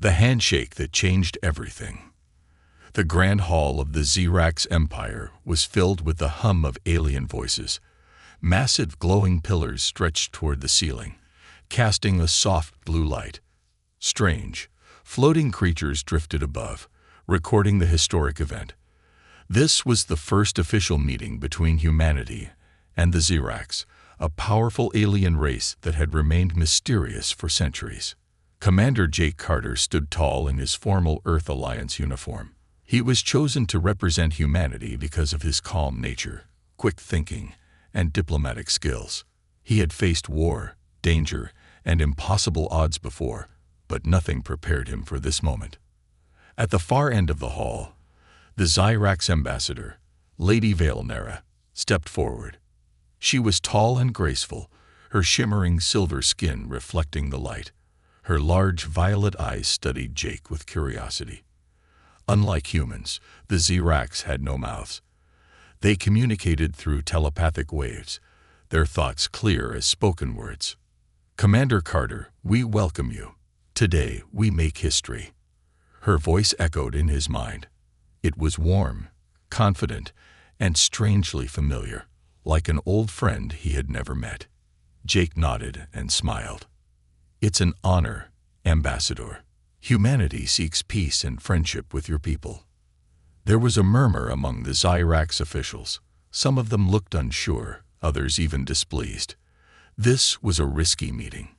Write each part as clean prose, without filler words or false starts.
The handshake that changed everything. The grand hall of the Xerax Empire was filled with the hum of alien voices. Massive glowing pillars stretched toward the ceiling, casting a soft blue light. Strange, floating creatures drifted above, recording the historic event. This was the first official meeting between humanity and the Xerax, a powerful alien race that had remained mysterious for centuries. Commander Jake Carter stood tall in his formal Earth Alliance uniform. He was chosen to represent humanity because of his calm nature, quick thinking, and diplomatic skills. He had faced war, danger, and impossible odds before, but nothing prepared him for this moment. At the far end of the hall, the Xerax ambassador, Lady Veilnera, stepped forward. She was tall and graceful, her shimmering silver skin reflecting the light. Her large violet eyes studied Jake with curiosity. Unlike humans, the Xerax had no mouths. They communicated through telepathic waves, their thoughts clear as spoken words. "Commander Carter, we welcome you. Today we make history." Her voice echoed in his mind. It was warm, confident, and strangely familiar, like an old friend he had never met. Jake nodded and smiled. "It's an honor, Ambassador. Humanity seeks peace and friendship with your people." There was a murmur among the Xerax officials. Some of them looked unsure, others even displeased. This was a risky meeting.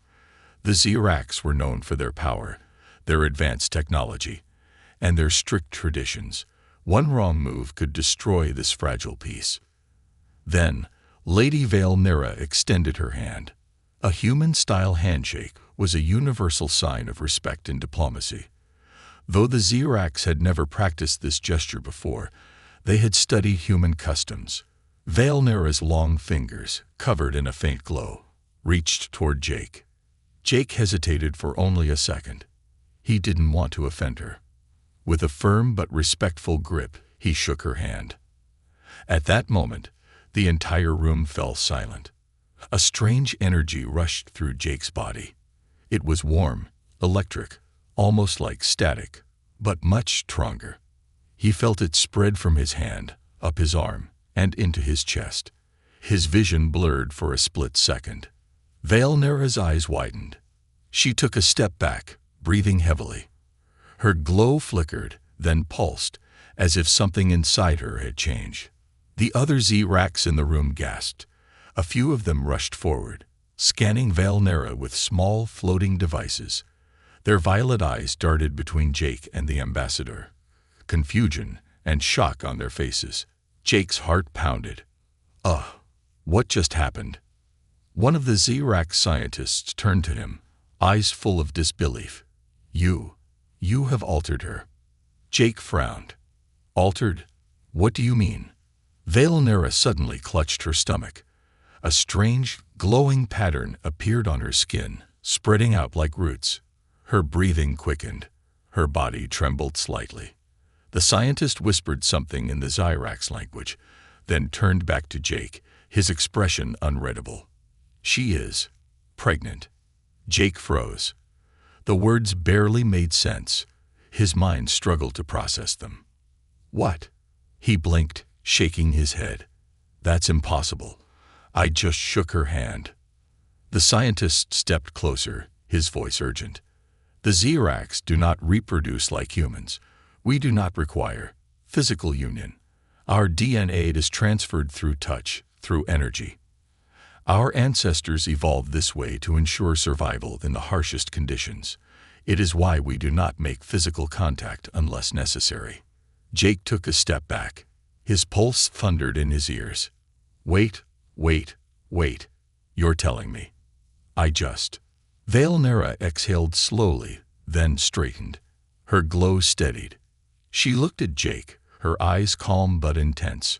The Xerax were known for their power, their advanced technology, and their strict traditions. One wrong move could destroy this fragile peace. Then, Lady Veilnera extended her hand. A human-style handshake was a universal sign of respect and diplomacy. Though the Xerax had never practiced this gesture before, they had studied human customs. Veilnera's long fingers, covered in a faint glow, reached toward Jake. Jake hesitated for only a second. He didn't want to offend her. With a firm but respectful grip, he shook her hand. At that moment, the entire room fell silent. A strange energy rushed through Jake's body. It was warm, electric, almost like static, but much stronger. He felt it spread from his hand, up his arm, and into his chest. His vision blurred for a split second. Veilnera's eyes widened. She took a step back, breathing heavily. Her glow flickered, then pulsed, as if something inside her had changed. The other Xerax in the room gasped. A few of them rushed forward, scanning Veilnera with small, floating devices. Their violet eyes darted between Jake and the ambassador. Confusion and shock on their faces. Jake's heart pounded. What just happened? One of the Xerax scientists turned to him, eyes full of disbelief. You have altered her." Jake frowned. "Altered? What do you mean?" Veilnera suddenly clutched her stomach. A strange, glowing pattern appeared on her skin, spreading out like roots. Her breathing quickened. Her body trembled slightly. The scientist whispered something in the Xerax language, then turned back to Jake, his expression unreadable. "She is pregnant." Jake froze. The words barely made sense. His mind struggled to process them. "What?" He blinked, shaking his head. "That's impossible. I just shook her hand." The scientist stepped closer, his voice urgent. "The Xerax do not reproduce like humans. We do not require physical union. Our DNA is transferred through touch, through energy. Our ancestors evolved this way to ensure survival in the harshest conditions. It is why we do not make physical contact unless necessary." Jake took a step back. His pulse thundered in his ears. Wait. You're telling me. Veilnera exhaled slowly, then straightened. Her glow steadied. She looked at Jake, her eyes calm but intense.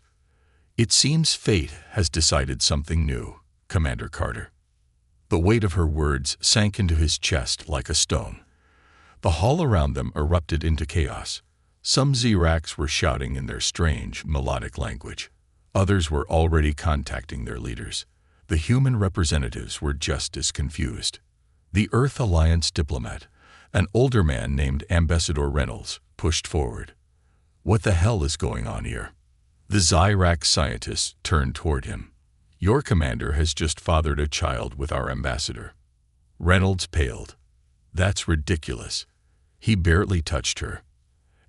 "It seems fate has decided something new, Commander Carter." The weight of her words sank into his chest like a stone. The hall around them erupted into chaos. Some Xerax were shouting in their strange, melodic language. Others were already contacting their leaders. The human representatives were just as confused. The Earth Alliance diplomat, An older man named Ambassador Reynolds pushed forward. "What the hell is going on here?" The Xyrax scientist turned toward him. "Your commander has just fathered a child with our ambassador." Reynolds paled. "That's ridiculous. He barely touched her."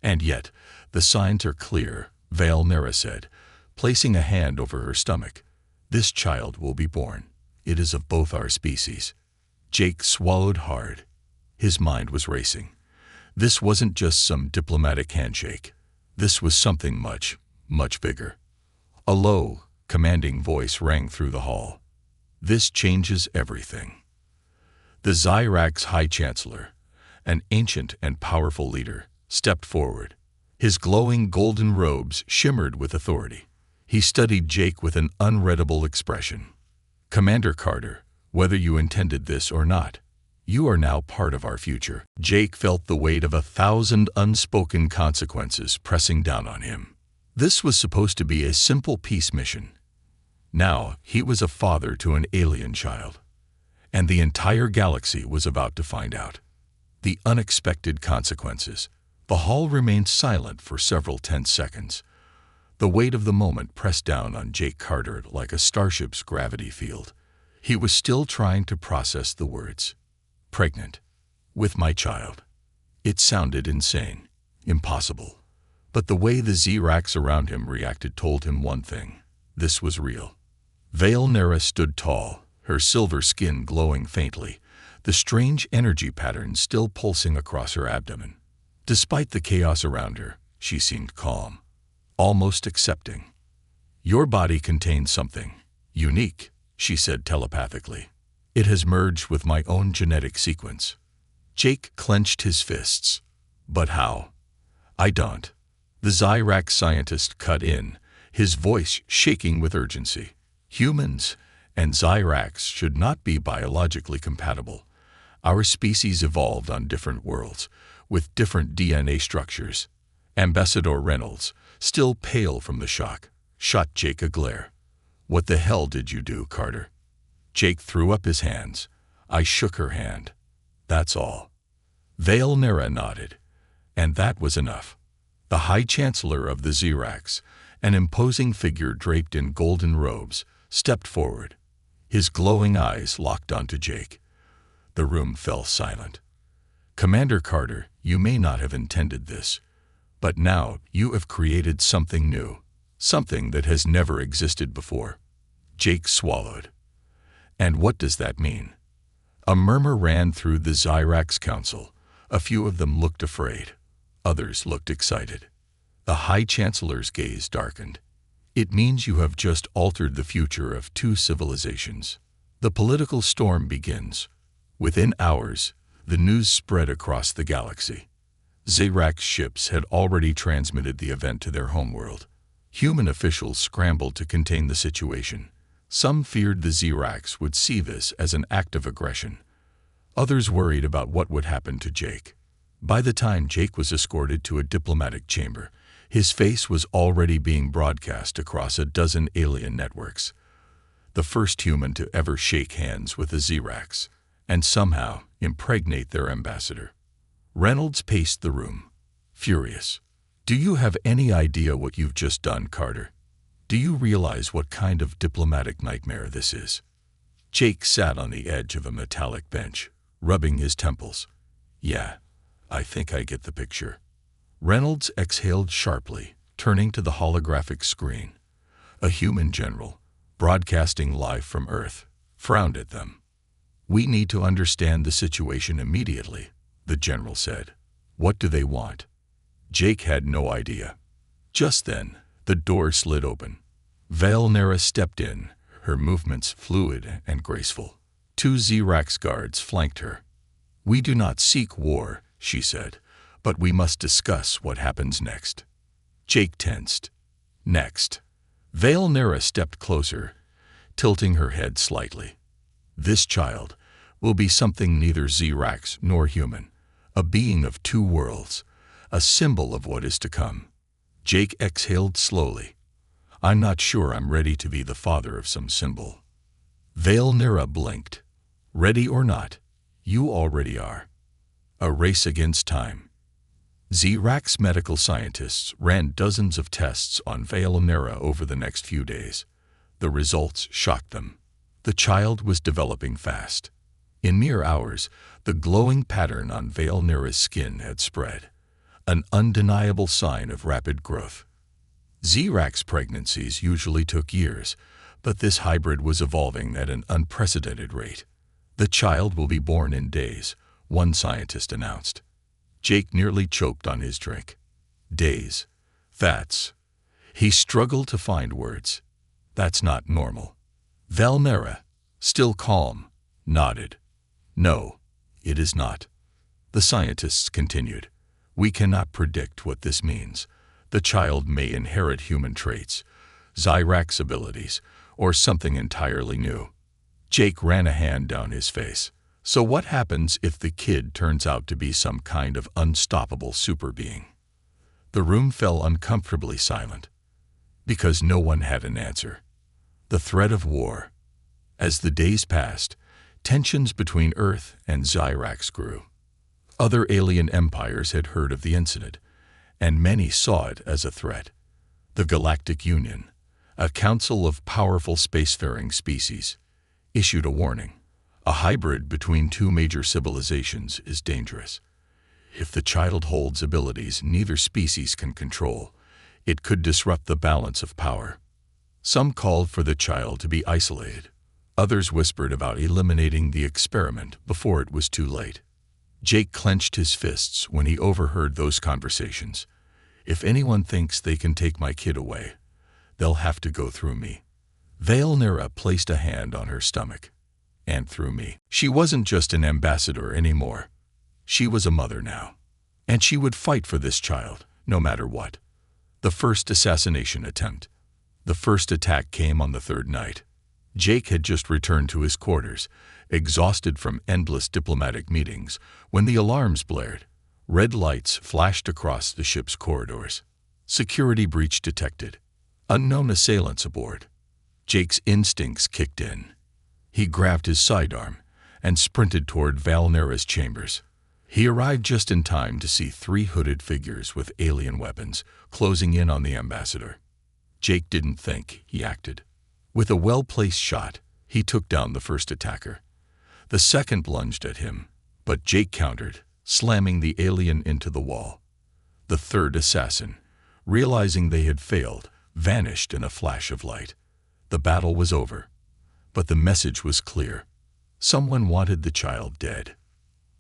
"And yet, the signs are clear," Valnera said, placing a hand over her stomach. "This child will be born. It is of both our species." Jake swallowed hard. His mind was racing. This wasn't just some diplomatic handshake. This was something much, much bigger. A low, commanding voice rang through the hall. "This changes everything." The Xyrax High Chancellor, an ancient and powerful leader, stepped forward. His glowing golden robes shimmered with authority. He studied Jake with an unreadable expression. "Commander Carter, whether you intended this or not, you are now part of our future." Jake felt the weight of 1,000 unspoken consequences pressing down on him. This was supposed to be a simple peace mission. Now he was a father to an alien child. And the entire galaxy was about to find out. The unexpected consequences. The hall remained silent for several tense seconds. The weight of the moment pressed down on Jake Carter like a starship's gravity field. He was still trying to process the words. "Pregnant. With my child." It sounded insane, impossible. But the way the Xyrax around him reacted told him one thing. This was real. Valnera stood tall, her silver skin glowing faintly, the strange energy pattern still pulsing across her abdomen. Despite the chaos around her, she seemed calm, almost accepting. "Your body contains something unique," she said telepathically. "It has merged with my own genetic sequence." Jake clenched his fists. "But how?" "I don't." The Xyrax scientist cut in, his voice shaking with urgency. "Humans and Xyrax should not be biologically compatible. Our species evolved on different worlds, with different DNA structures." Ambassador Reynolds, still pale from the shock, shot Jake a glare. "What the hell did you do, Carter?" Jake threw up his hands. "I shook her hand. That's all." Valnera nodded. And that was enough. The High Chancellor of the Xyrax, an imposing figure draped in golden robes, stepped forward. His glowing eyes locked onto Jake. The room fell silent. "Commander Carter, you may not have intended this, but now you have created something new, something that has never existed before." Jake swallowed. "And what does that mean?" A murmur ran through the Xyrax Council. A few of them looked afraid. Others looked excited. The High Chancellor's gaze darkened. "It means you have just altered the future of 2 civilizations. The political storm begins. Within hours, the news spread across the galaxy. Xyrax ships had already transmitted the event to their homeworld. Human officials scrambled to contain the situation. Some feared the Xyrax would see this as an act of aggression. Others worried about what would happen to Jake. By the time Jake was escorted to a diplomatic chamber, his face was already being broadcast across a dozen alien networks. The first human to ever shake hands with a Xyrax, and somehow impregnate their ambassador. Reynolds paced the room, furious. "Do you have any idea what you've just done, Carter? Do you realize what kind of diplomatic nightmare this is?" Jake sat on the edge of a metallic bench, rubbing his temples. "Yeah, I think I get the picture." Reynolds exhaled sharply, turning to the holographic screen. A human general, broadcasting live from Earth, frowned at them. "We need to understand the situation immediately," the general said. "What do they want?" Jake had no idea. Just then, the door slid open. Valnera stepped in, her movements fluid and graceful. 2 Xyrax guards flanked her. "We do not seek war," she said, "but we must discuss what happens next." Jake tensed. "Next." Valnera stepped closer, tilting her head slightly. "This child will be something neither Xyrax nor human, a being of 2 worlds, a symbol of what is to come." Jake exhaled slowly. "I'm not sure I'm ready to be the father of some symbol." Valnera blinked. "Ready or not, you already are." A race against time. Zirax medical scientists ran dozens of tests on Valnera over the next few days. The results shocked them. The child was developing fast. In mere hours, the glowing pattern on Valnera's skin had spread, an undeniable sign of rapid growth. Zirax pregnancies usually took years, but this hybrid was evolving at an unprecedented rate. The child will be born in days, one scientist announced. Jake nearly choked on his drink. Days. That's... He struggled to find words. That's not normal. Valnera, still calm, nodded. No, it is not. The scientists continued. We cannot predict what this means. The child may inherit human traits, Zirax abilities, or something entirely new. Jake ran a hand down his face. So what happens if the kid turns out to be some kind of unstoppable super being? The room fell uncomfortably silent, because no one had an answer. The threat of war. As the days passed, tensions between Earth and Zirax grew. Other alien empires had heard of the incident, and many saw it as a threat. The Galactic Union, a council of powerful spacefaring species, issued a warning. A hybrid between two major civilizations is dangerous. If the child holds abilities neither species can control, it could disrupt the balance of power. Some called for the child to be isolated. Others whispered about eliminating the experiment before it was too late. Jake clenched his fists when he overheard those conversations. If anyone thinks they can take my kid away, they'll have to go through me. Valnera placed a hand on her stomach. And through me. She wasn't just an ambassador anymore. She was a mother now. And she would fight for this child, no matter what. The first assassination attempt. The first attack came on the third night. Jake had just returned to his quarters, exhausted from endless diplomatic meetings, when the alarms blared. Red lights flashed across the ship's corridors. Security breach detected. Unknown assailants aboard. Jake's instincts kicked in. He grabbed his sidearm and sprinted toward Valnera's chambers. He arrived just in time to see three hooded figures with alien weapons closing in on the ambassador. Jake didn't think, he acted. With a well-placed shot, he took down the first attacker. The second lunged at him, but Jake countered, slamming the alien into the wall. The third assassin, realizing they had failed, vanished in a flash of light. The battle was over. But the message was clear. Someone wanted the child dead.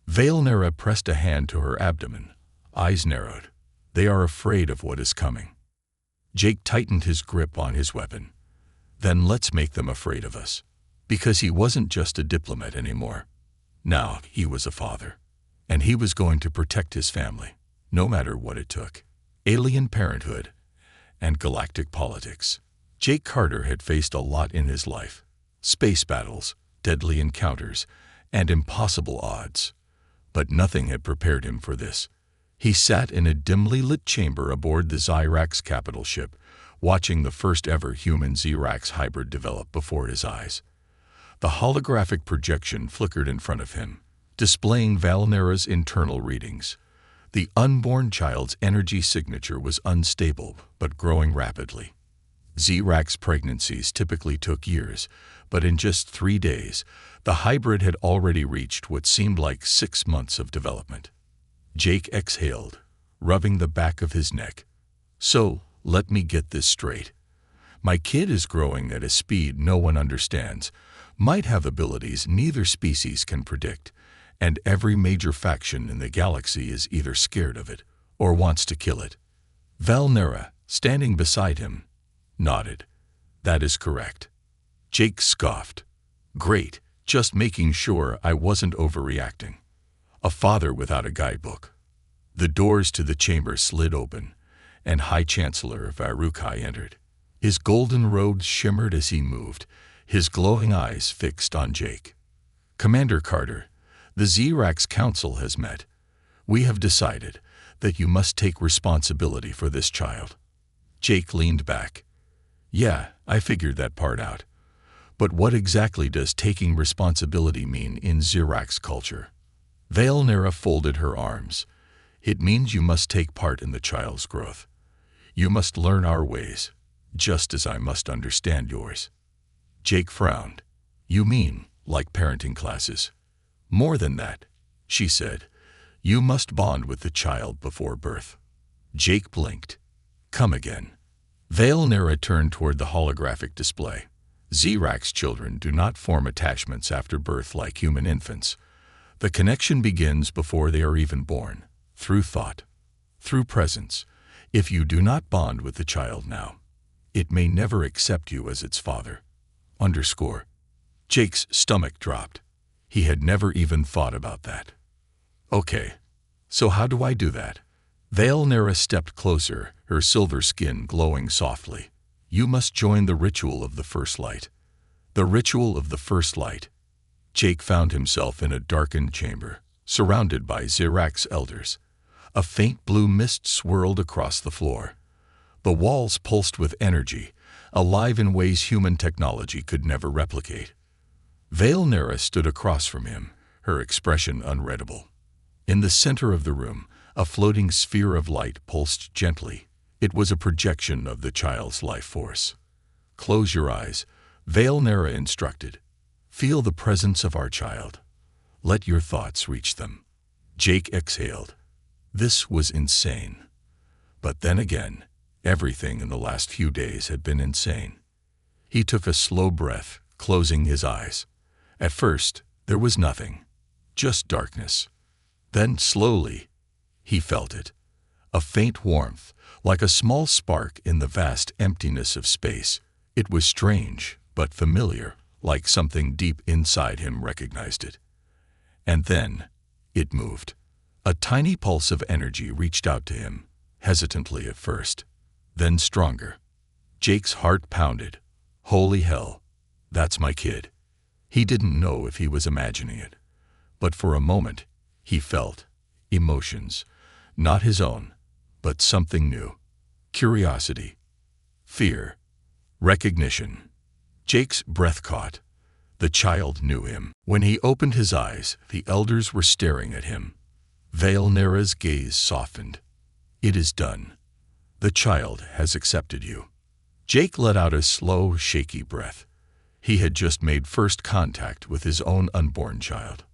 Valnera pressed a hand to her abdomen, eyes narrowed. They are afraid of what is coming. Jake tightened his grip on his weapon. Then let's make them afraid of us. Because he wasn't just a diplomat anymore. Now he was a father. And he was going to protect his family, no matter what it took. Alien parenthood and galactic politics. Jake Carter had faced a lot in his life. Space battles, deadly encounters, and impossible odds. But nothing had prepared him for this. He sat in a dimly lit chamber aboard the Zirax capital ship, watching the first ever human Zirax hybrid develop before his eyes. The holographic projection flickered in front of him, displaying Valnera's internal readings. The unborn child's energy signature was unstable but growing rapidly. Zirax pregnancies typically took years, but in just 3 days, the hybrid had already reached what seemed like 6 months of development. Jake exhaled, rubbing the back of his neck. So, let me get this straight. My kid is growing at a speed no one understands, might have abilities neither species can predict, and every major faction in the galaxy is either scared of it or wants to kill it. Valnera, standing beside him, nodded. That is correct. Jake scoffed. Great, just making sure I wasn't overreacting. A father without a guidebook. The doors to the chamber slid open, and High Chancellor Varukai entered. His golden robes shimmered as he moved, his glowing eyes fixed on Jake. Commander Carter, the Zirax Council has met. We have decided that you must take responsibility for this child. Jake leaned back. Yeah, I figured that part out. But what exactly does taking responsibility mean in Zirax culture? Valnera folded her arms. It means you must take part in the child's growth. You must learn our ways, just as I must understand yours. Jake frowned. You mean, like parenting classes? More than that, she said. You must bond with the child before birth. Jake blinked. Come again. Valnera turned toward the holographic display. Zirax children do not form attachments after birth like human infants. The connection begins before they are even born, through thought, through presence. If you do not bond with the child now, it may never accept you as its father. Underscore. Jake's stomach dropped. He had never even thought about that. Okay, so how do I do that? Valnera stepped closer, her silver skin glowing softly. You must join the ritual of the first light. The ritual of the first light. Jake found himself in a darkened chamber, surrounded by Zirax elders. A faint blue mist swirled across the floor. The walls pulsed with energy, alive in ways human technology could never replicate. Valnera stood across from him, her expression unreadable. In the center of the room, a floating sphere of light pulsed gently. It was a projection of the child's life force. Close your eyes, Valnera instructed. Feel the presence of our child. Let your thoughts reach them. Jake exhaled. This was insane. But then again, everything in the last few days had been insane. He took a slow breath, closing his eyes. At first, there was nothing, just darkness. Then, slowly, he felt it. A faint warmth, like a small spark in the vast emptiness of space. It was strange, but familiar, like something deep inside him recognized it. And then, it moved. A tiny pulse of energy reached out to him, hesitantly at first, then stronger. Jake's heart pounded. Holy hell, that's my kid. He didn't know if he was imagining it, but for a moment, he felt emotions, not his own, but something new. Curiosity, fear, recognition. Jake's breath caught. The child knew him. When he opened his eyes, the elders were staring at him. Valnera's gaze softened. It is done. The child has accepted you. Jake let out a slow, shaky breath. He had just made first contact with his own unborn child.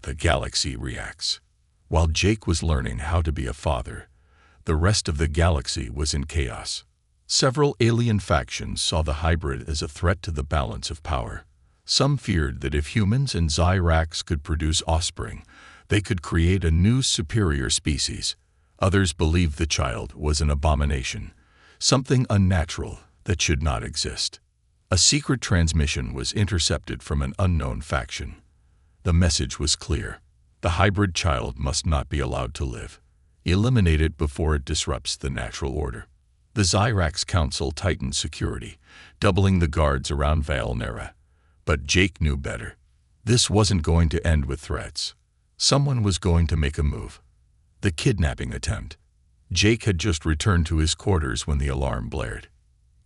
The galaxy reacts. While Jake was learning how to be a father, the rest of the galaxy was in chaos. Several alien factions saw the hybrid as a threat to the balance of power. Some feared that if humans and Zirax could produce offspring, they could create a new superior species. Others believed the child was an abomination, something unnatural that should not exist. A secret transmission was intercepted from an unknown faction. The message was clear. The hybrid child must not be allowed to live. Eliminate it before it disrupts the natural order. The Zirax Council tightened security, doubling the guards around Valnera. But Jake knew better. This wasn't going to end with threats. Someone was going to make a move. The kidnapping attempt. Jake had just returned to his quarters when the alarm blared.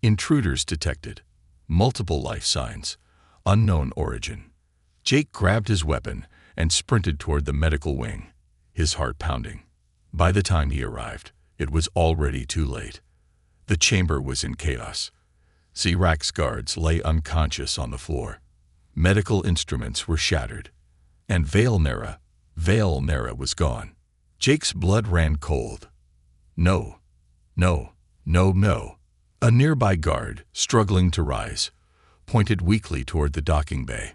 Intruders detected. Multiple life signs. Unknown origin. Jake grabbed his weapon and sprinted toward the medical wing, his heart pounding. By the time he arrived, it was already too late. The chamber was in chaos. Zirax guards lay unconscious on the floor. Medical instruments were shattered. And Valnera was gone. Jake's blood ran cold. No. A nearby guard, struggling to rise, pointed weakly toward the docking bay.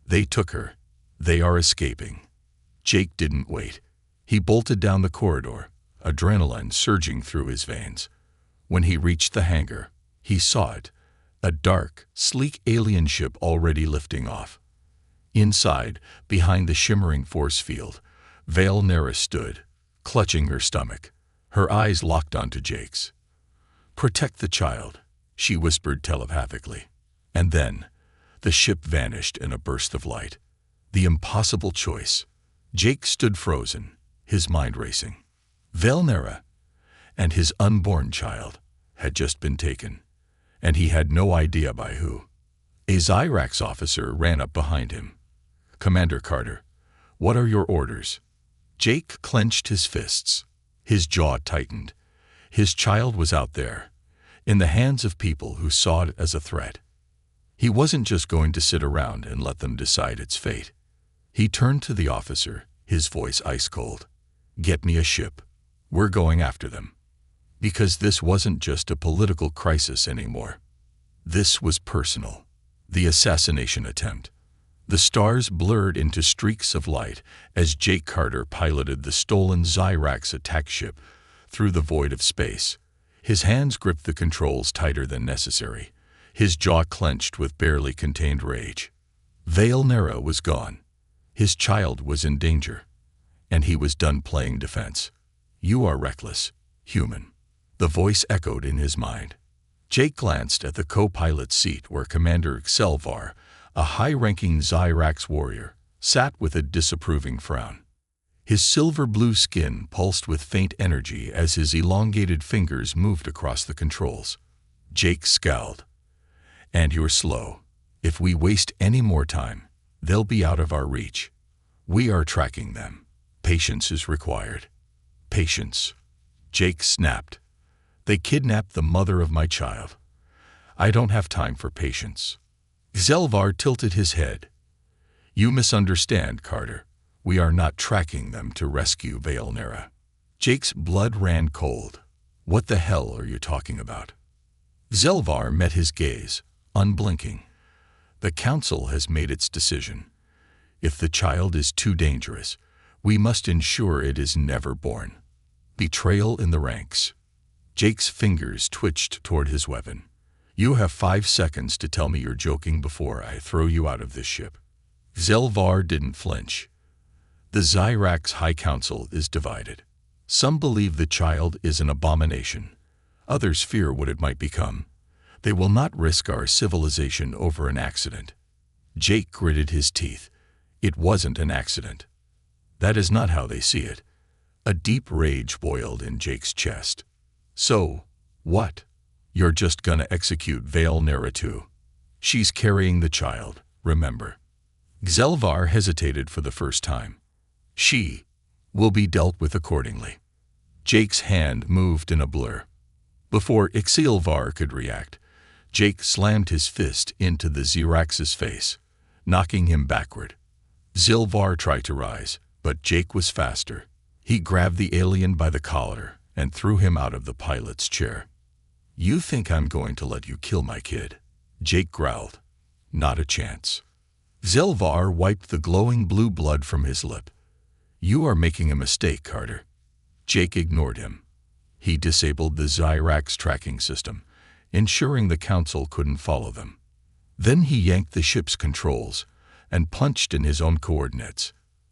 They took her. They are escaping. Jake didn't wait. He bolted down the corridor, adrenaline surging through his veins. When he reached the hangar, he saw it, a dark, sleek alien ship already lifting off. Inside, behind the shimmering force field, Valnera stood, clutching her stomach, her eyes locked onto Jake's. Protect the child, she whispered telepathically. And then, the ship vanished in a burst of light. The impossible choice. Jake stood frozen, his mind racing. Valnera and his unborn child had just been taken, and he had no idea by who. A Zirax officer ran up behind him. Commander Carter, What are your orders? Jake clenched his fists. His jaw tightened. His child was out there, in the hands of people who saw it as a threat. He wasn't just going to sit around and let them decide its fate. He turned to the officer, his voice ice cold. Get me a ship. We're going after them. Because this wasn't just a political crisis anymore. This was personal. The assassination attempt. The stars blurred into streaks of light as Jake Carter piloted the stolen Xyrax attack ship through the void of space. His hands gripped the controls tighter than necessary, his jaw clenched with barely contained rage. Veil Nera was gone. His child was in danger, and he was done playing defense. You are reckless, human. The voice echoed in his mind. Jake glanced at the co-pilot's seat where Commander Excelvar, a high-ranking Xyrax warrior, sat with a disapproving frown. His silver-blue skin pulsed with faint energy as his elongated fingers moved across the controls. Jake scowled. And you're slow. If we waste any more time, they'll be out of our reach. We are tracking them. Patience is required. Patience. Jake snapped. They kidnapped the mother of my child. I don't have time for patience. Xelvar tilted his head. You misunderstand, Carter. We are not tracking them to rescue Veil Nera. Jake's blood ran cold. What the hell are you talking about? Xelvar met his gaze, unblinking. The Council has made its decision. If the child is too dangerous, we must ensure it is never born. Betrayal in the ranks. Jake's fingers twitched toward his weapon. You have 5 seconds to tell me you're joking before I throw you out of this ship. Xelvar didn't flinch. The Xyrax High Council is divided. Some believe the child is an abomination. Others fear what it might become. They will not risk our civilization over an accident. Jake gritted his teeth. It wasn't an accident. That is not how they see it. A deep rage boiled in Jake's chest. So, what? You're just gonna execute Veil Nera too. She's carrying the child, remember. Xelvar hesitated for the first time. She will be dealt with accordingly. Jake's hand moved in a blur. Before Excelvar could react, Jake slammed his fist into the Xyrax's face, knocking him backward. Xelvar tried to rise, but Jake was faster. He grabbed the alien by the collar and threw him out of the pilot's chair. You think I'm going to let you kill my kid? Jake growled. Not a chance. Xelvar wiped the glowing blue blood from his lip. You are making a mistake, Carter. Jake ignored him. He disabled the Xyrax tracking system, ensuring the Council couldn't follow them. Then he yanked the ship's controls and punched in his own coordinates.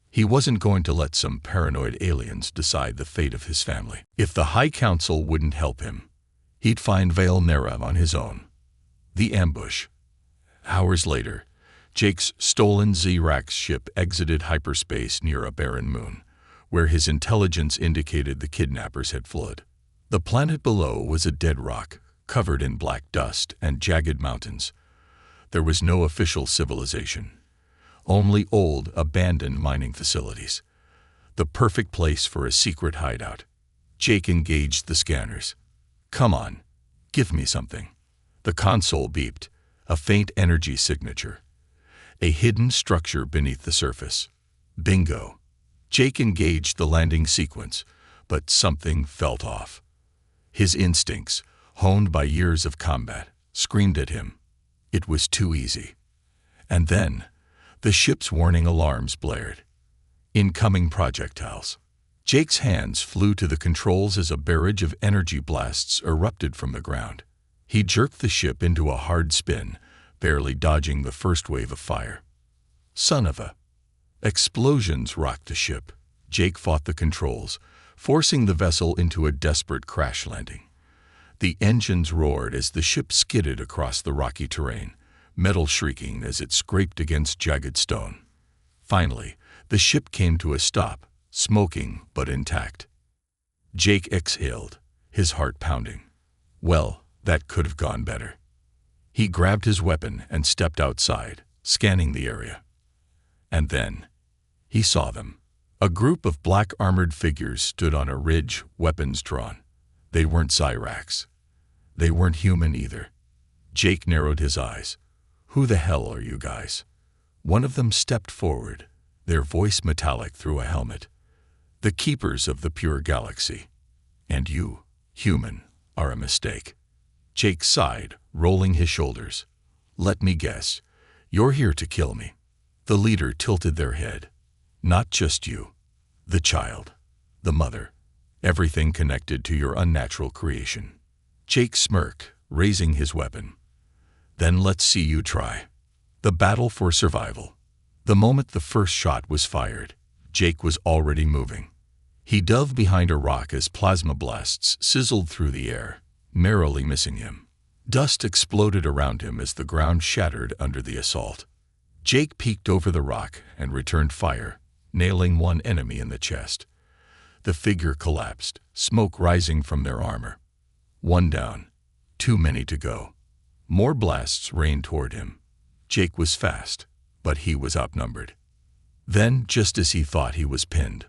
He wasn't going to let some paranoid aliens decide the fate of his family. If the High Council wouldn't help him, he'd find Veil Nera on his own. The ambush. Hours later, Jake's stolen Xyrax ship exited hyperspace near a barren moon, where his intelligence indicated the kidnappers had fled. The planet below was a dead rock, covered in black dust and jagged mountains. There was no official civilization, only old, abandoned mining facilities. The perfect place for a secret hideout. Jake engaged the scanners. Come on, give me something. The console beeped, a faint energy signature. A hidden structure beneath the surface. Bingo. Jake engaged the landing sequence, but something felt off. His instincts, honed by years of combat, screamed at him. It was too easy. And then, the ship's warning alarms blared. Incoming projectiles. Jake's hands flew to the controls as a barrage of energy blasts erupted from the ground. He jerked the ship into a hard spin, barely dodging the first wave of fire. Son of a... Explosions rocked the ship. Jake fought the controls, forcing the vessel into a desperate crash landing. The engines roared as the ship skidded across the rocky terrain, metal shrieking as it scraped against jagged stone. Finally, the ship came to a stop, smoking but intact. Jake exhaled, his heart pounding. Well, that could have gone better. He grabbed his weapon and stepped outside, scanning the area. And then, He saw them. A group of black armored figures stood on a ridge, weapons drawn. They weren't Cyrax. They weren't human either. Jake narrowed his eyes. Who the hell are you guys? One of them stepped forward, their voice metallic through a helmet. The keepers of the pure galaxy. And you, human, are a mistake. Jake sighed, rolling his shoulders. Let me guess. You're here to kill me. The leader tilted their head. Not just you. The child. The mother. Everything connected to your unnatural creation. Jake smirked, raising his weapon. Then let's see you try. The battle for survival. The moment the first shot was fired, Jake was already moving. He dove behind a rock as plasma blasts sizzled through the air, narrowly missing him. Dust exploded around him as the ground shattered under the assault. Jake peeked over the rock and returned fire, nailing one enemy in the chest. The figure collapsed, smoke rising from their armor. One down. Too many to go. More blasts rained toward him. Jake was fast, but he was outnumbered. Then, just as he thought he was pinned,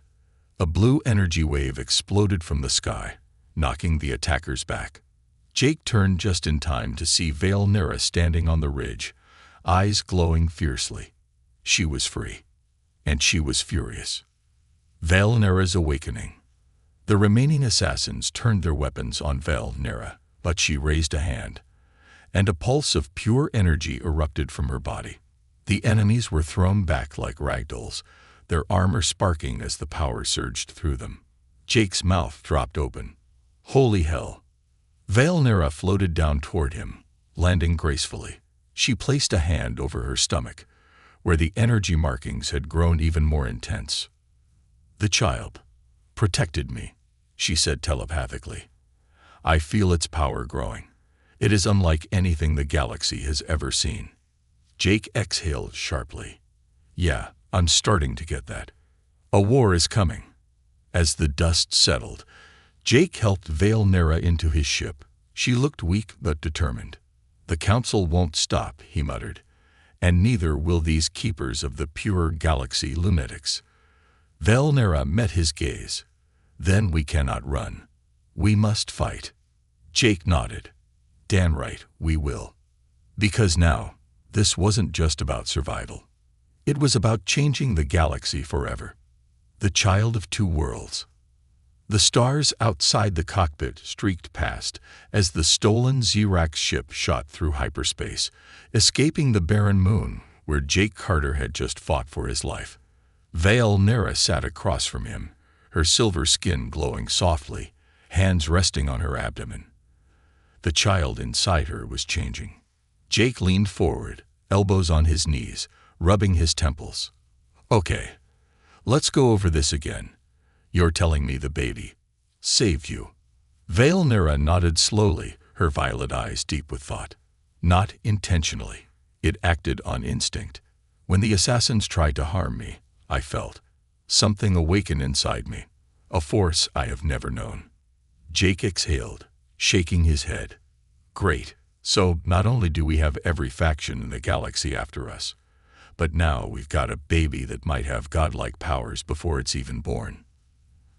a blue energy wave exploded from the sky, knocking the attackers back. Jake turned just in time to see Vale Nera standing on the ridge, eyes glowing fiercely. She was free, and she was furious. Vale Nera's awakening. The remaining assassins turned their weapons on Vale Nera, but she raised a hand, and a pulse of pure energy erupted from her body. The enemies were thrown back like ragdolls, their armor sparking as the power surged through them. Jake's mouth dropped open. Holy hell! Vale Nera floated down toward him, landing gracefully. She placed a hand over her stomach, where the energy markings had grown even more intense. The child protected me, she said telepathically. I feel its power growing. It is unlike anything the galaxy has ever seen. Jake exhaled sharply. Yeah, I'm starting to get that. A war is coming. As the dust settled, Jake helped Vale Nera into his ship. She looked weak but determined. The council won't stop, he muttered, and neither will these keepers of the pure galaxy lunatics. Vale Nera met his gaze. Then we cannot run. We must fight. Jake nodded. Damn right, we will. Because now, this wasn't just about survival. It was about changing the galaxy forever. The child of two worlds. The stars outside the cockpit streaked past as the stolen Xerax ship shot through hyperspace, escaping the barren moon where Jake Carter had just fought for his life. Vale Nera sat across from him, her silver skin glowing softly, hands resting on her abdomen. The child inside her was changing. Jake leaned forward, elbows on his knees, rubbing his temples. Okay, let's go over this again. You're telling me the baby saved you. Vale Nera nodded slowly, her violet eyes deep with thought. Not intentionally. It acted on instinct. When the assassins tried to harm me, I felt something awaken inside me, a force I have never known. Jake exhaled, shaking his head. Great. So not only do we have every faction in the galaxy after us, but now we've got a baby that might have godlike powers before it's even born.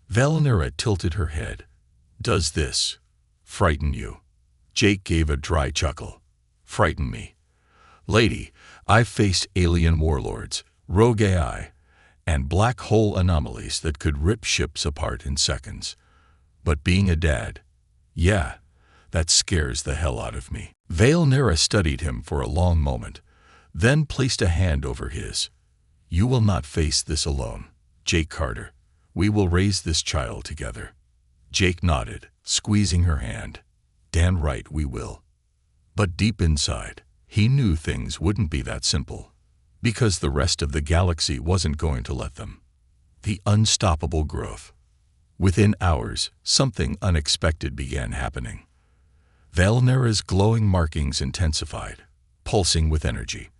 Vale Nera tilted her head. Does this frighten you? Jake gave a dry chuckle. Frighten me? Lady, I've faced alien warlords, rogue AI, and black hole anomalies that could rip ships apart in seconds. But being a dad, yeah, that scares the hell out of me. Vale Nera studied him for a long moment, then placed a hand over his. You will not face this alone, Jake Carter. We will raise this child together. Jake nodded, squeezing her hand. Damn right we will. But deep inside, he knew things wouldn't be that simple, because the rest of the galaxy wasn't going to let them. The unstoppable growth. Within hours, something unexpected began happening. Vale Nera's glowing markings intensified, pulsing with energy.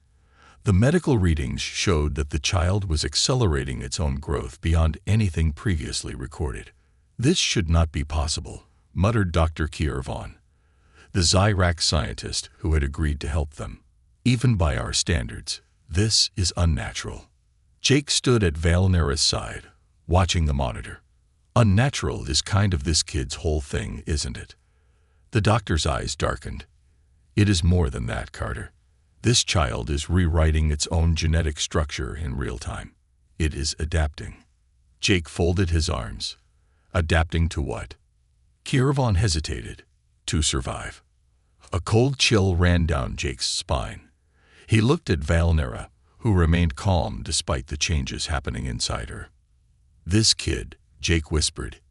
The medical readings showed that the child was accelerating its own growth beyond anything previously recorded. This should not be possible, muttered Dr. Kiervon, the Xerax scientist who had agreed to help them. Even by our standards, this is unnatural. Jake stood at Valnera's side, watching the monitor. Unnatural is kind of this kid's whole thing, isn't it? The doctor's eyes darkened. It is more than that, Carter. This child is rewriting its own genetic structure in real time. It is adapting. Jake folded his arms. Adapting to what? Kirvan hesitated. To survive. A cold chill ran down Jake's spine. He looked at Valnera, who remained calm despite the changes happening inside her. This kid, Jake whispered.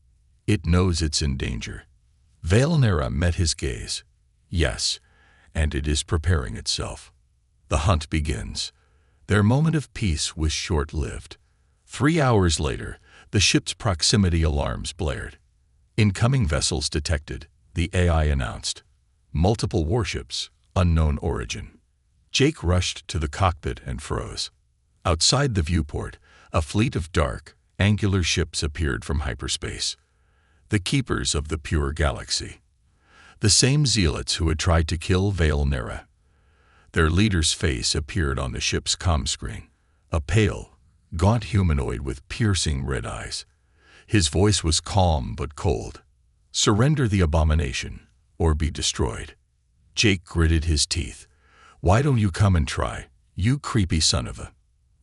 It knows it's in danger. Valnera met his gaze. Yes, and it is preparing itself. The hunt begins. Their moment of peace was short-lived. 3 hours later, the ship's proximity alarms blared. Incoming vessels detected, the AI announced. Multiple warships, unknown origin. Jake rushed to the cockpit and froze. Outside the viewport, a fleet of dark, angular ships appeared from hyperspace. The keepers of the pure galaxy. The same zealots who had tried to kill Valnera. Their leader's face appeared on the ship's comm screen. A pale, gaunt humanoid with piercing red eyes. His voice was calm but cold. Surrender the abomination, or be destroyed. Jake gritted his teeth. Why don't you come and try, you creepy son of a...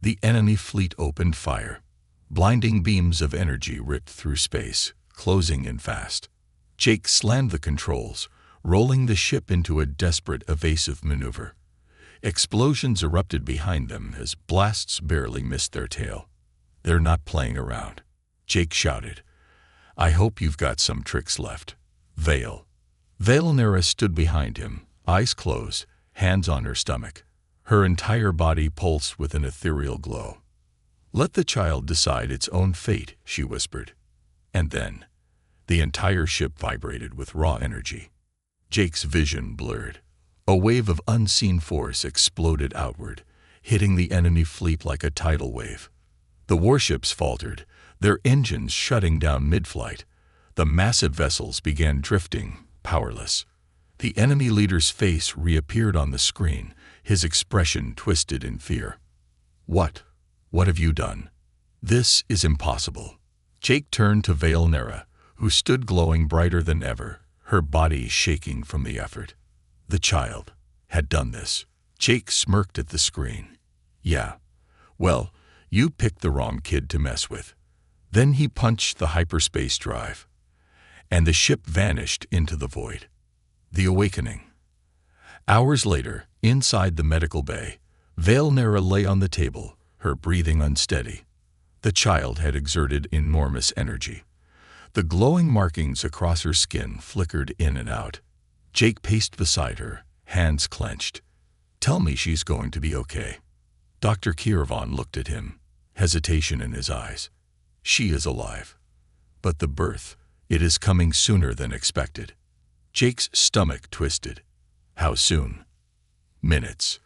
The enemy fleet opened fire. Blinding beams of energy ripped through space, closing in fast. Jake slammed the controls, rolling the ship into a desperate evasive maneuver. Explosions erupted behind them as blasts barely missed their tail. They're not playing around. Jake shouted. I hope you've got some tricks left. Valnera stood behind him, eyes closed, hands on her stomach. Her entire body pulsed with an ethereal glow. Let the child decide its own fate, she whispered. And then, the entire ship vibrated with raw energy. Jake's vision blurred. A wave of unseen force exploded outward, hitting the enemy fleet like a tidal wave. The warships faltered, their engines shutting down mid-flight. The massive vessels began drifting, powerless. The enemy leader's face reappeared on the screen, his expression twisted in fear. What have you done? This is impossible. Jake turned to Valnera, who stood glowing brighter than ever, her body shaking from the effort. The child had done this. Jake smirked at the screen. Yeah, well, you picked the wrong kid to mess with. Then he punched the hyperspace drive, and the ship vanished into the void. The awakening. Hours later, inside the medical bay, Valnera lay on the table, her breathing unsteady. The child had exerted enormous energy. The glowing markings across her skin flickered in and out. Jake paced beside her, hands clenched. Tell me she's going to be okay. Dr. Kirvan looked at him, hesitation in his eyes. She is alive. But the birth, it is coming sooner than expected. Jake's stomach twisted. How soon? Minutes.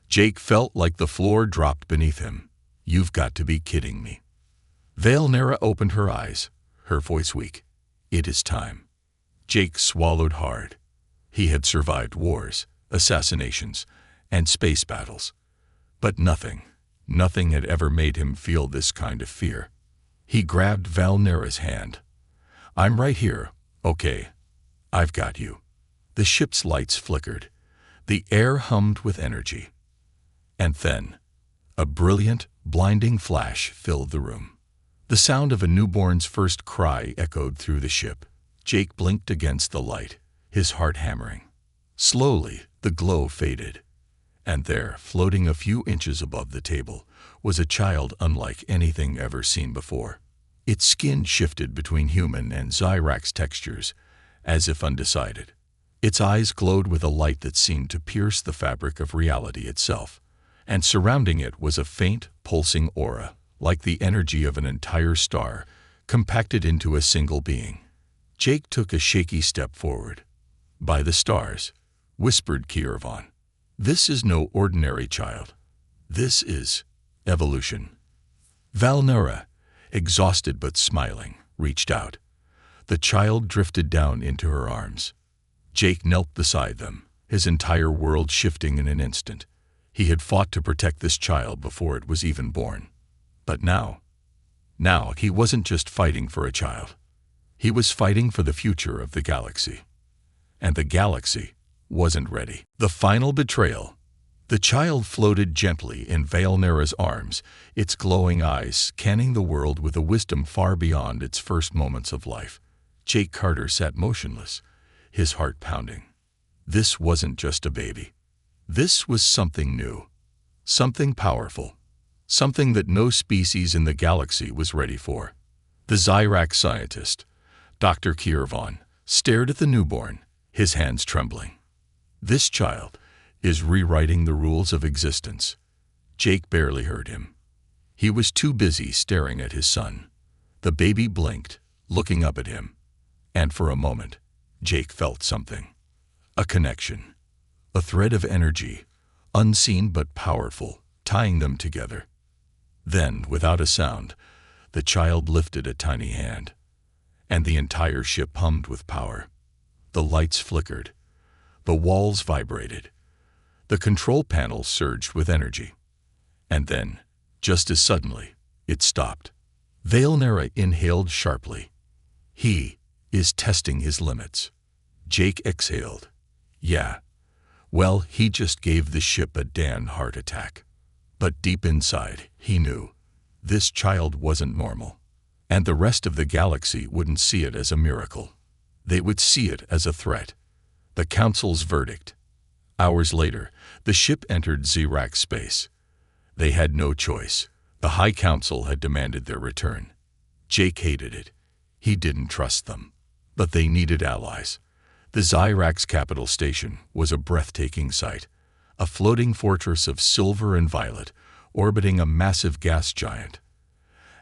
Jake felt like the floor dropped beneath him. You've got to be kidding me. Valnera opened her eyes, her voice weak. It is time. Jake swallowed hard. He had survived wars, assassinations, and space battles. But nothing had ever made him feel this kind of fear. He grabbed Valnera's hand. I'm right here, okay? I've got you. The ship's lights flickered. The air hummed with energy. And then, a brilliant, blinding flash filled the room. The sound of a newborn's first cry echoed through the ship. Jake blinked against the light, his heart hammering. Slowly, the glow faded. And there, floating a few inches above the table, was a child unlike anything ever seen before. Its skin shifted between human and Zyrax textures, as if undecided. Its eyes glowed with a light that seemed to pierce the fabric of reality itself, and surrounding it was a faint, pulsing aura, like the energy of an entire star, compacted into a single being. Jake took a shaky step forward. By the stars, whispered Kirvan. This is no ordinary child. This is evolution. Valnera, exhausted but smiling, reached out. The child drifted down into her arms. Jake knelt beside them, his entire world shifting in an instant. He had fought to protect this child before it was even born. But now he wasn't just fighting for a child. He was fighting for the future of the galaxy. And the galaxy wasn't ready. The final betrayal. The child floated gently in Valnera's arms, its glowing eyes scanning the world with a wisdom far beyond its first moments of life. Jake Carter sat motionless, his heart pounding. This wasn't just a baby. This was something new, something powerful, something that no species in the galaxy was ready for. The Zyrax scientist, Dr. Kiervon, stared at the newborn, his hands trembling. This child is rewriting the rules of existence. Jake barely heard him. He was too busy staring at his son. The baby blinked, looking up at him. And for a moment, Jake felt something. A connection. A thread of energy, unseen but powerful, tying them together. Then, without a sound, the child lifted a tiny hand. And the entire ship hummed with power. The lights flickered. The walls vibrated. The control panel surged with energy. And then, just as suddenly, it stopped. Valnera inhaled sharply. He is testing his limits. Jake exhaled. Yeah. Well, he just gave the ship a damn heart attack. But deep inside, he knew this child wasn't normal. And the rest of the galaxy wouldn't see it as a miracle. They would see it as a threat. The Council's verdict. Hours later, the ship entered Zyrax space. They had no choice. The High Council had demanded their return. Jake hated it. He didn't trust them. But they needed allies. The Zyrax capital station was a breathtaking sight. A floating fortress of silver and violet, orbiting a massive gas giant.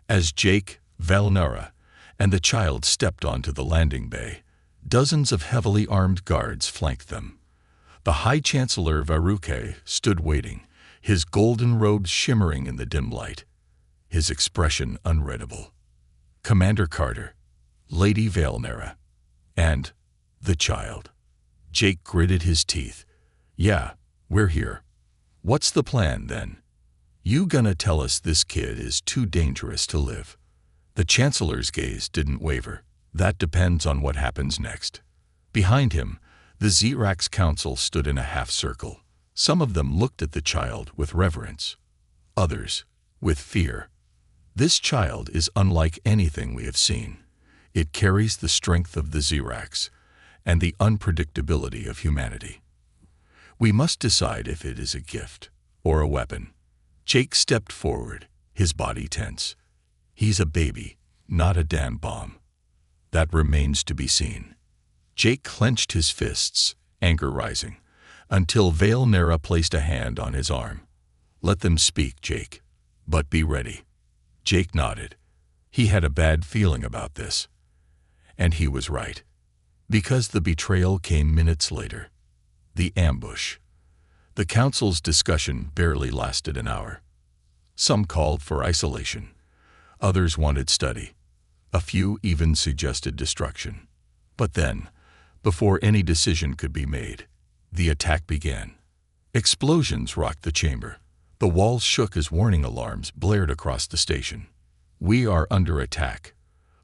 As Jake, Valnera, and the child stepped onto the landing bay, dozens of heavily armed guards flanked them. The High Chancellor Varuke stood waiting, his golden robes shimmering in the dim light, his expression unreadable. Commander Carter, Lady Valnera, and the child. Jake gritted his teeth. Yeah, we're here. What's the plan, then? You gonna tell us this kid is too dangerous to live? The Chancellor's gaze didn't waver. That depends on what happens next. Behind him, the Zyrax Council stood in a half-circle. Some of them looked at the child with reverence. Others, with fear. This child is unlike anything we have seen. It carries the strength of the Zyrax and the unpredictability of humanity. We must decide if it is a gift or a weapon. Jake stepped forward, his body tense. He's a baby, not a damn bomb. That remains to be seen. Jake clenched his fists, anger rising, until Valnera placed a hand on his arm. Let them speak, Jake. But be ready. Jake nodded. He had a bad feeling about this. And he was right. Because the betrayal came minutes later. The ambush. The Council's discussion barely lasted an hour. Some called for isolation. Others wanted study. A few even suggested destruction. But then, before any decision could be made, the attack began. Explosions rocked the chamber. The walls shook as warning alarms blared across the station. We are under attack.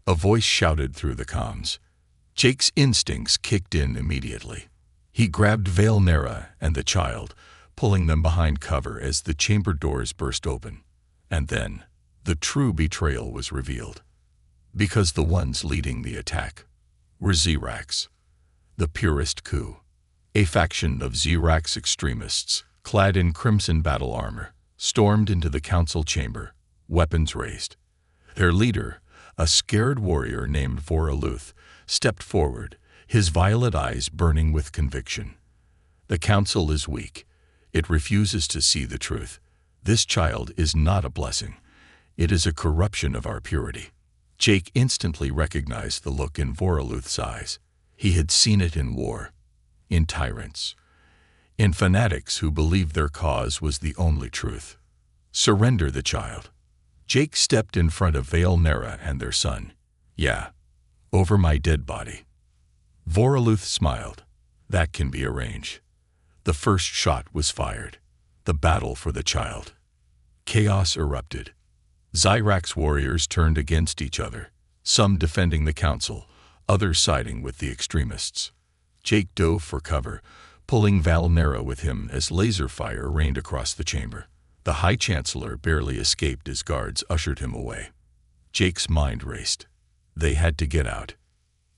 A voice shouted through the comms. Jake's instincts kicked in immediately. He grabbed Valnera and the child, pulling them behind cover as the chamber doors burst open. And then, the true betrayal was revealed. Because the ones leading the attack were Zyrax. The purest coup. A faction of Zyrax extremists, clad in crimson battle armor, stormed into the council chamber, weapons raised. Their leader, a scared warrior named Voraluth, stepped forward, his violet eyes burning with conviction. The council is weak. It refuses to see the truth. This child is not a blessing. It is a corruption of our purity. Jake instantly recognized the look in Voraluth's eyes. He had seen it in war, in tyrants, in fanatics who believed their cause was the only truth. Surrender the child. Jake stepped in front of Valnera and their son. Yeah, over my dead body. Voraluth smiled. That can be arranged. The first shot was fired. The battle for the child. Chaos erupted. Zyrax warriors turned against each other, some defending the council, others siding with the extremists. Jake dove for cover, pulling Valnera with him as laser fire rained across the chamber. The High Chancellor barely escaped as guards ushered him away. Jake's mind raced. They had to get out.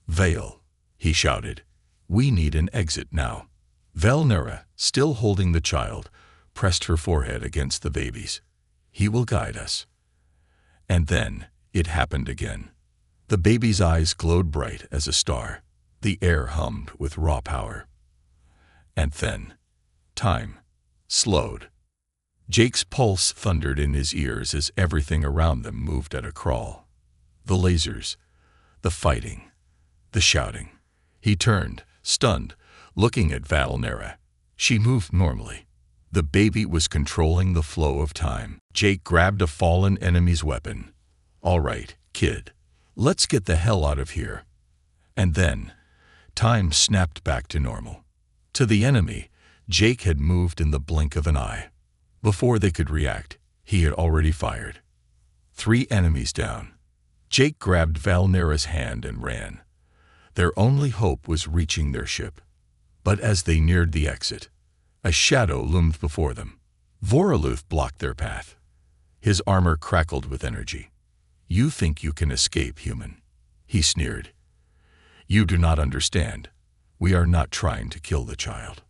"Vale," he shouted. "We need an exit now." Valnera, still holding the child, pressed her forehead against the baby's. "He will guide us." And then it happened again. The baby's eyes glowed bright as a star. The air hummed with raw power. And then time slowed. Jake's pulse thundered in his ears as everything around them moved at a crawl. The lasers, the fighting, the shouting. He turned, stunned, looking at Valnera. She moved normally. The baby was controlling the flow of time. Jake grabbed a fallen enemy's weapon. "All right, kid. Let's get the hell out of here." And then time snapped back to normal. To the enemy, Jake had moved in the blink of an eye. Before they could react, he had already fired. 3 enemies down. Jake grabbed Valnera's hand and ran. Their only hope was reaching their ship. But as they neared the exit, a shadow loomed before them. Voraluth blocked their path. His armor crackled with energy. "You think you can escape, human?" he sneered. "You do not understand. We are not trying to kill the child."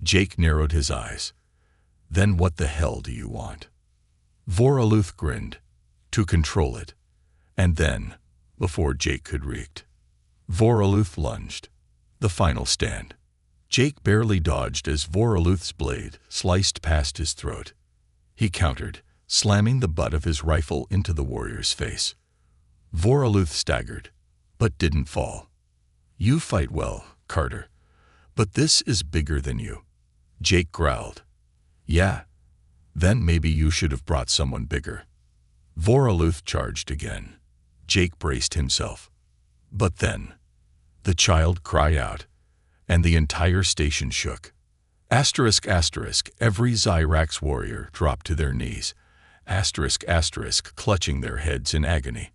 Jake narrowed his eyes. "Then what the hell do you want?" Voraluth grinned. "To control it." And then, before Jake could react, Voraluth lunged. The final stand. Jake barely dodged as Voraluth's blade sliced past his throat. He countered, slamming the butt of his rifle into the warrior's face. Voraluth staggered, but didn't fall. "You fight well, Carter, but this is bigger than you." Jake growled. "Yeah, then maybe you should have brought someone bigger." Voraluth charged again. Jake braced himself. But then, the child cried out, and the entire station shook. Asterisk, every Zyrax warrior dropped to their knees. Asterisk, clutching their heads in agony.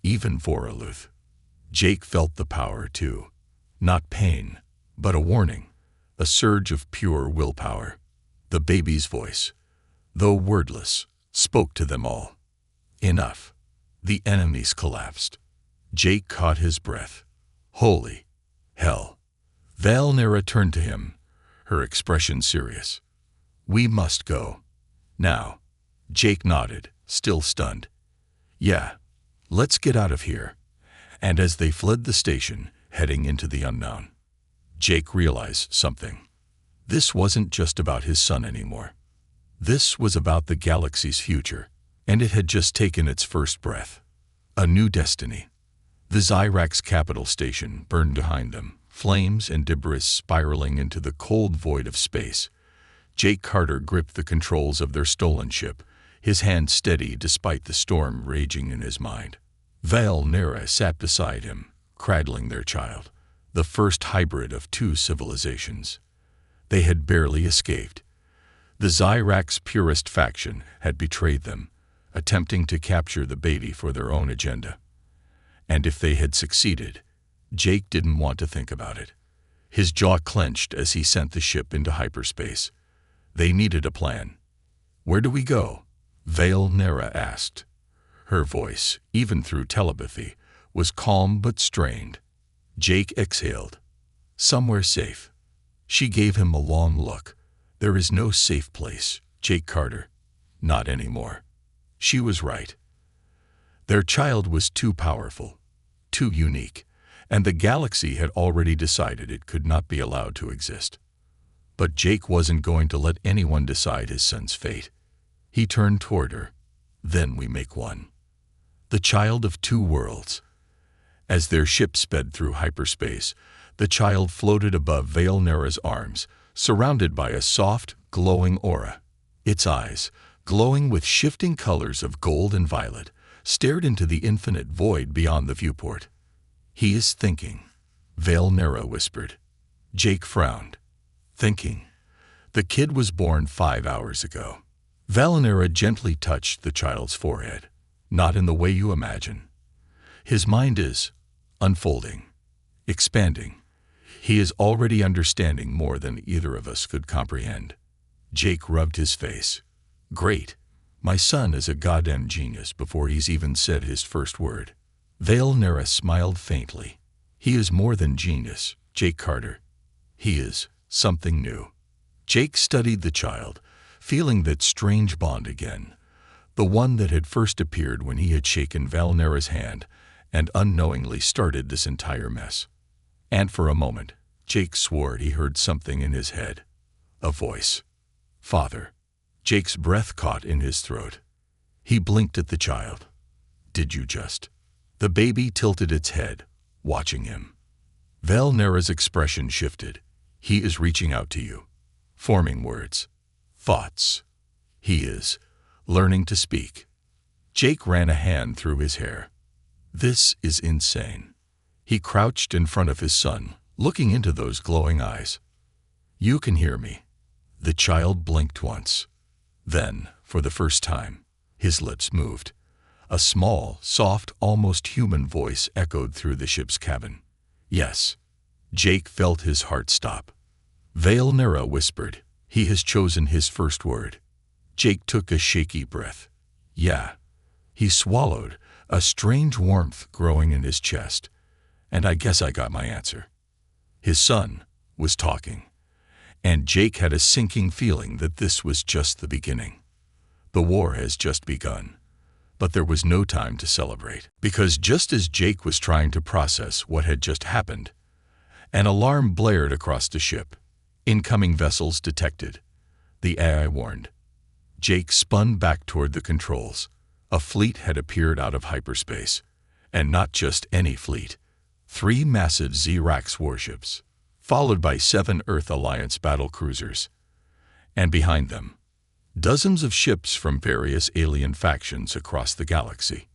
Even Voraluth. Jake felt the power too. Not pain, but a warning. A surge of pure willpower. The baby's voice, though wordless, spoke to them all. Enough. The enemies collapsed. Jake caught his breath. Holy hell. Valnera turned to him, her expression serious. "We must go. Now." Jake nodded, still stunned. "Yeah, let's get out of here." And as they fled the station, heading into the unknown, Jake realized something. This wasn't just about his son anymore. This was about the galaxy's future, and it had just taken its first breath. A new destiny. The Zyrax capital station burned behind them, flames and debris spiraling into the cold void of space. Jake Carter gripped the controls of their stolen ship, his hand steady despite the storm raging in his mind. Valnera sat beside him, cradling their child, the first hybrid of 2 civilizations. They had barely escaped. The Zyrax purist faction had betrayed them, attempting to capture the baby for their own agenda. And if they had succeeded, Jake didn't want to think about it. His jaw clenched as he sent the ship into hyperspace. They needed a plan. "Where do we go?" Valnera asked. Her voice, even through telepathy, was calm but strained. Jake exhaled. "Somewhere safe." She gave him a long look. "There is no safe place, Jake Carter. Not anymore." She was right. Their child was too powerful, too unique, and the galaxy had already decided it could not be allowed to exist. But Jake wasn't going to let anyone decide his son's fate. He turned toward her. "Then we make one. The child of 2 worlds." As their ship sped through hyperspace, the child floated above Valnera's arms, surrounded by a soft, glowing aura. Its eyes, glowing with shifting colors of gold and violet, stared into the infinite void beyond the viewport. "He is thinking," Valnera whispered. Jake frowned. "Thinking? The kid was born 5 hours ago." Valnera gently touched the child's forehead. not in the way you imagine. His mind is unfolding, expanding. He is already understanding more than either of us could comprehend. Jake rubbed his face. Great. My son is a goddamn genius before he's even said his first word. Vale Nera smiled faintly. He is more than genius, Jake Carter. He is something new. Jake studied the child, feeling that strange bond again, the one that had first appeared when he had shaken Val Nera's hand and unknowingly started this entire mess. And for a moment, Jake swore he heard something in his head. A voice. Father. Jake's breath caught in his throat. He blinked at the child. Did you just? The baby tilted its head, watching him. Val Nera's expression shifted. He is reaching out to you. Forming words. Thoughts. He is learning to speak. Jake ran a hand through his hair. This is insane. He crouched in front of his son, looking into those glowing eyes. You can hear me. The child blinked once. Then, for the first time, his lips moved. A small, soft, almost human voice echoed through the ship's cabin. Yes. Jake felt his heart stop. Vale Nera whispered, he has chosen his first word. Jake took a shaky breath. Yeah. He swallowed, a strange warmth growing in his chest. And I guess I got my answer. His son was talking. And Jake had a sinking feeling that this was just the beginning. The war has just begun. But there was no time to celebrate, because just as Jake was trying to process what had just happened, an alarm blared across the ship. Incoming vessels detected. The AI warned. Jake spun back toward the controls. A fleet had appeared out of hyperspace. And not just any fleet. 3 massive Zirax warships, followed by 7 Earth Alliance battlecruisers. And behind them, dozens of ships from various alien factions across the galaxy.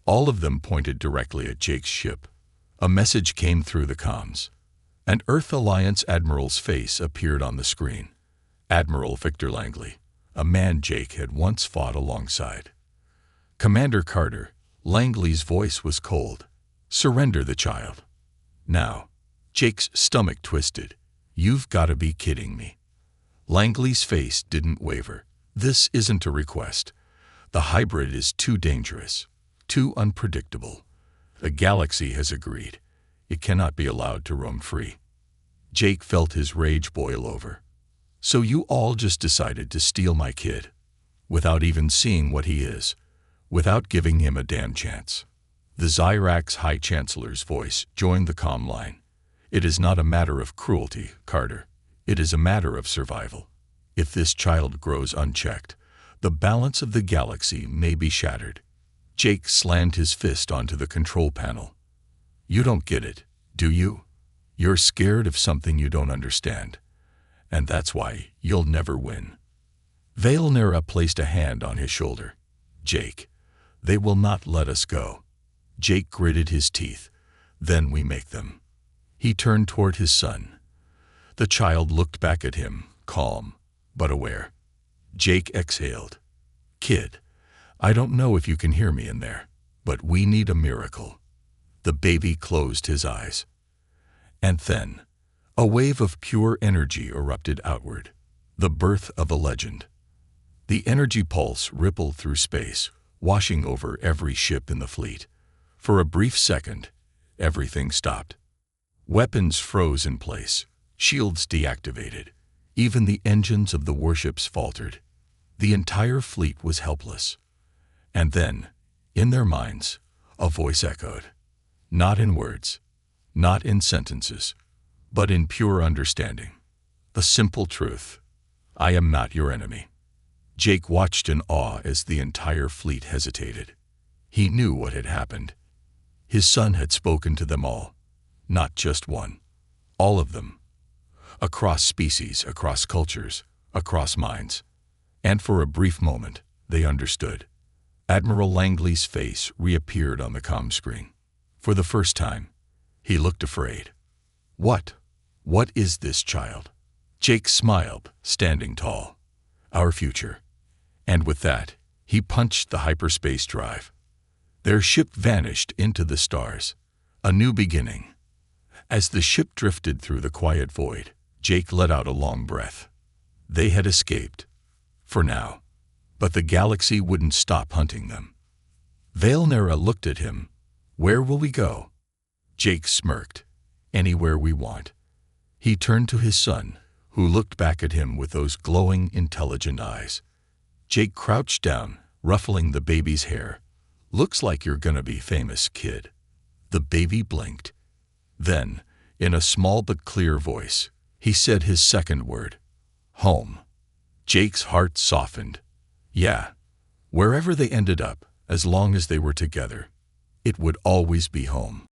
All of them pointed directly at Jake's ship. A message came through the comms. An Earth Alliance admiral's face appeared on the screen. Admiral Victor Langley, a man Jake had once fought alongside. Commander Carter, Langley's voice was cold. Surrender the child. Now. Jake's stomach twisted. You've got to be kidding me. Langley's face didn't waver. This isn't a request. The hybrid is too dangerous, too unpredictable. The galaxy has agreed. It cannot be allowed to roam free. Jake felt his rage boil over. So you all just decided to steal my kid, without even seeing what he is, without giving him a damn chance. The Zirax High Chancellor's voice joined the comm line. It is not a matter of cruelty, Carter. It is a matter of survival. If this child grows unchecked, the balance of the galaxy may be shattered. Jake slammed his fist onto the control panel. You don't get it, do you? You're scared of something you don't understand. And that's why you'll never win. Vale Nera placed a hand on his shoulder. Jake, they will not let us go. Jake gritted his teeth. Then we make them. He turned toward his son. The child looked back at him, calm, but aware. Jake exhaled. Kid, I don't know if you can hear me in there, but we need a miracle. The baby closed his eyes. And then, a wave of pure energy erupted outward, the birth of a legend. The energy pulse rippled through space, washing over every ship in the fleet. For a brief second, everything stopped. Weapons froze in place, shields deactivated. Even the engines of the warships faltered. The entire fleet was helpless. And then, in their minds, a voice echoed. Not in words, not in sentences, but in pure understanding. The simple truth. I am not your enemy. Jake watched in awe as the entire fleet hesitated. He knew what had happened. His son had spoken to them all, not just one. All of them. Across species, across cultures, across minds. And for a brief moment, they understood. Admiral Langley's face reappeared on the comm screen. For the first time, he looked afraid. What? What is this child? Jake smiled, standing tall. Our future. And with that, he punched the hyperspace drive. Their ship vanished into the stars. A new beginning. As the ship drifted through the quiet void, Jake let out a long breath. They had escaped. For now. But the galaxy wouldn't stop hunting them. Valnera looked at him. Where will we go? Jake smirked. Anywhere we want. He turned to his son, who looked back at him with those glowing, intelligent eyes. Jake crouched down, ruffling the baby's hair. Looks like you're gonna be famous, kid. The baby blinked. Then, in a small but clear voice, he said his second word. Home. Jake's heart softened. Yeah. Wherever they ended up, as long as they were together, it would always be home.